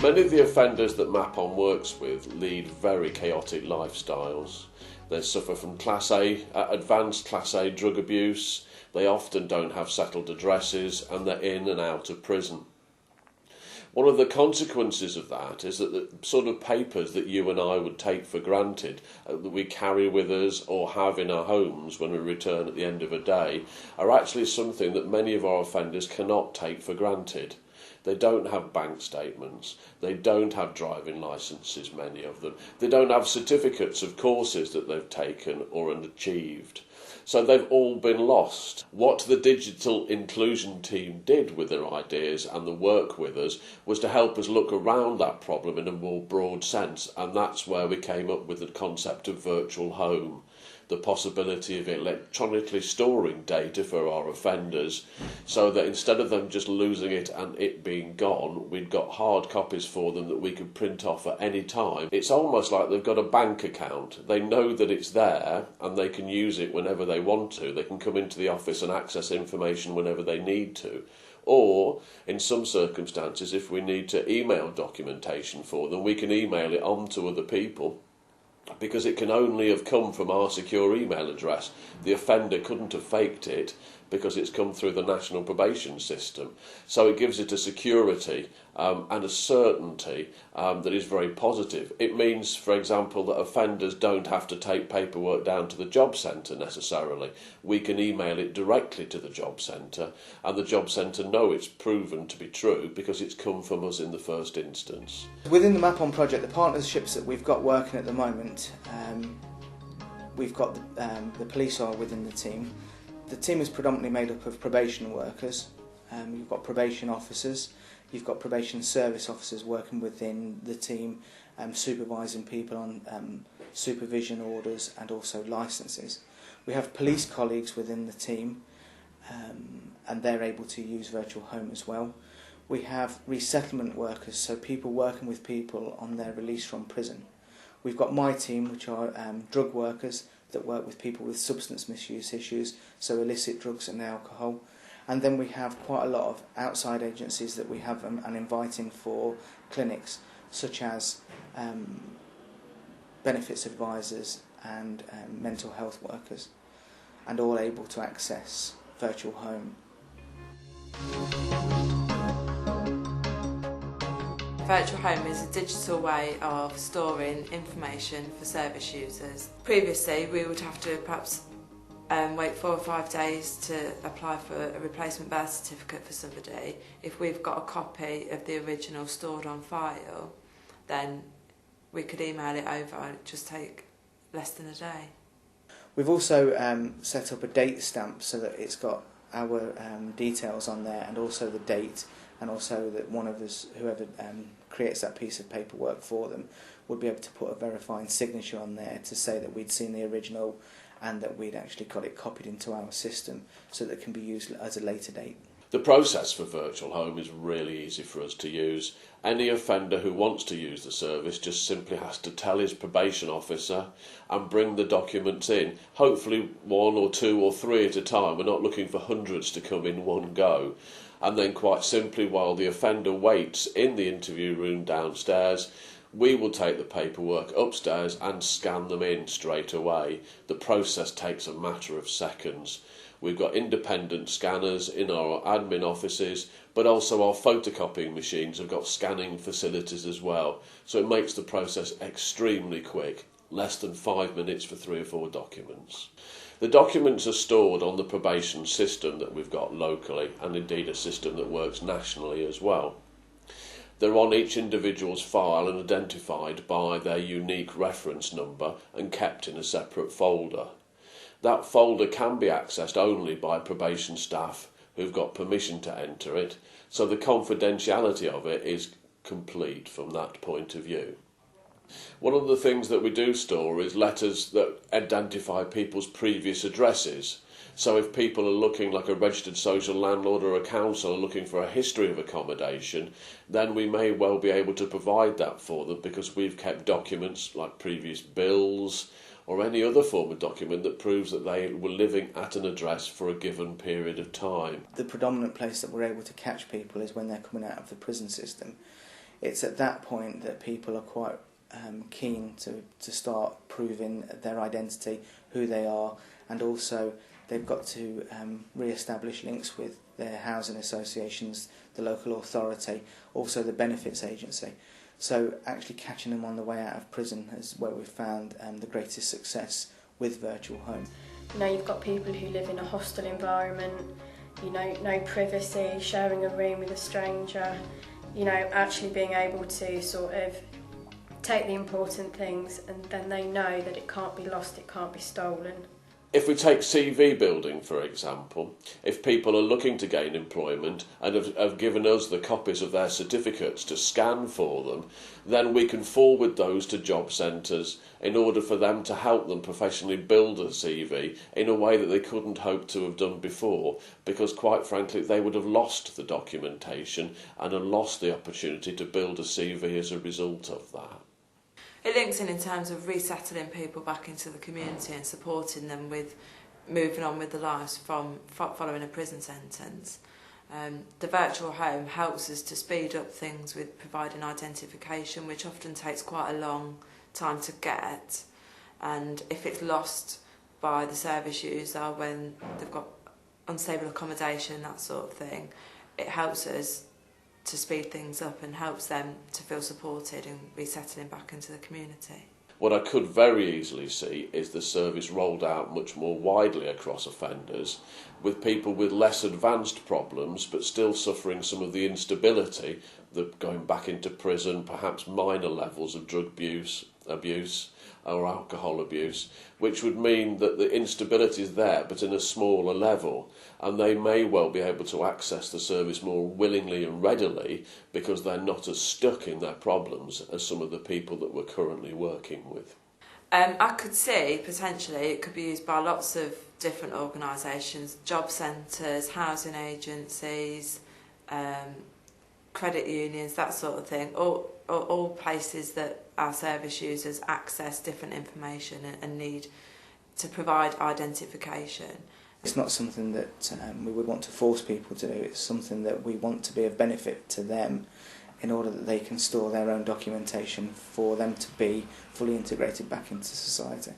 Many of the offenders that MAPON works with lead very chaotic lifestyles. They suffer from advanced Class A drug abuse, they often don't have settled addresses, and they're in and out of prison. One of the consequences of that is that the sort of papers that you and I would take for granted, that we carry with us or have in our homes when we return at the end of a day, are actually something that many of our offenders cannot take for granted. They don't have bank statements, they don't have driving licences, many of them. They don't have certificates of courses that they've taken or achieved. So they've all been lost. What the digital inclusion team did with their ideas and the work with us was to help us look around that problem in a more broad sense, and that's where we came up with the concept of virtual home. The possibility of electronically storing data for our offenders so that instead of them just losing it and it being gone, we'd got hard copies for them that we could print off at any time. It's almost like they've got a bank account. They know that it's there and they can use it whenever they want to. They can come into the office and access information whenever they need to. Or, in some circumstances, if we need to email documentation for them, we can email it on to other people, because it can only have come from our secure email address. The offender couldn't have faked it because it's come through the national probation system. So it gives it a security and a certainty that is very positive. It means, for example, that offenders don't have to take paperwork down to the job centre necessarily. We can email it directly to the job centre, and the job centre know it's proven to be true because it's come from us in the first instance. Within the MAPON project, the partnerships that we've got working at the moment, we've got the police are within the team. The team is predominantly made up of probation workers. You've got probation officers, you've got probation service officers working within the team, supervising people on supervision orders and also licences. We have police colleagues within the team, and they're able to use Virtual Home as well. We have resettlement workers, so people working with people on their release from prison. We've got my team, which are drug workers that work with people with substance misuse issues, so illicit drugs and alcohol. And then we have quite a lot of outside agencies that we have and inviting for clinics, such as benefits advisors and mental health workers, and all able to access Virtual Home. Virtual Home is a digital way of storing information for service users. Previously, we would have to perhaps wait 4 or 5 days to apply for a replacement birth certificate for somebody. If we've got a copy of the original stored on file, then we could email it over and it just take less than a day. We've also set up a date stamp so that it's got our details on there, and also the date, and also that one of us, whoever creates that piece of paperwork for them, would be able to put a verifying signature on there to say that we'd seen the original and that we'd actually got it copied into our system so that it can be used at a later date. The process for Virtual Home is really easy for us to use. Any offender who wants to use the service just simply has to tell his probation officer and bring the documents in, hopefully 1 or 2 or 3 at a time. We're not looking for hundreds to come in one go. And then quite simply, while the offender waits in the interview room downstairs, we will take the paperwork upstairs and scan them in straight away. The process takes a matter of seconds. We've got independent scanners in our admin offices, but also our photocopying machines have got scanning facilities as well. So it makes the process extremely quick, less than 5 minutes for 3 or 4 documents. The documents are stored on the probation system that we've got locally, and indeed a system that works nationally as well. They're on each individual's file and identified by their unique reference number and kept in a separate folder. That folder can be accessed only by probation staff who've got permission to enter it, so the confidentiality of it is complete from that point of view. One of the things that we do store is letters that identify people's previous addresses. So if people are looking, like a registered social landlord or a council are looking for a history of accommodation, then we may well be able to provide that for them because we've kept documents like previous bills or any other form of document that proves that they were living at an address for a given period of time. The predominant place that we're able to catch people is when they're coming out of the prison system. it's at that point that people are quite keen to start proving their identity, who they are, and also they've got to re-establish links with their housing associations, the local authority, also the benefits agency. So actually catching them on the way out of prison is where we've found the greatest success with Virtual Home. You know, you've got people who live in a hostile environment, you know, no privacy, sharing a room with a stranger, you know, actually being able to sort of take the important things, and then they know that it can't be lost, it can't be stolen. If we take CV building, for example, if people are looking to gain employment and have given us the copies of their certificates to scan for them, then we can forward those to job centres in order for them to help them professionally build a CV in a way that they couldn't hope to have done before, because quite frankly they would have lost the documentation and have lost the opportunity to build a CV as a result of that. It links in terms of resettling people back into the community and supporting them with moving on with their lives from following a prison sentence. The virtual home helps us to speed up things with providing identification, which often takes quite a long time to get, and if it's lost by the service user when they've got unstable accommodation, that sort of thing, it helps us to speed things up and helps them to feel supported in resettling back into the community. What I could very easily see is the service rolled out much more widely across offenders, with people with less advanced problems but still suffering some of the instability that going back into prison, perhaps minor levels of drug abuse or alcohol abuse, which would mean that the instability is there but in a smaller level, and they may well be able to access the service more willingly and readily because they're not as stuck in their problems as some of the people that we're currently working with. I could see potentially it could be used by lots of different organisations, job centres, housing agencies, credit unions, that sort of thing, all places that our service users access different information and need to provide identification. It's not something that we would want to force people to do, it's something that we want to be of benefit to them in order that they can store their own documentation for them to be fully integrated back into society.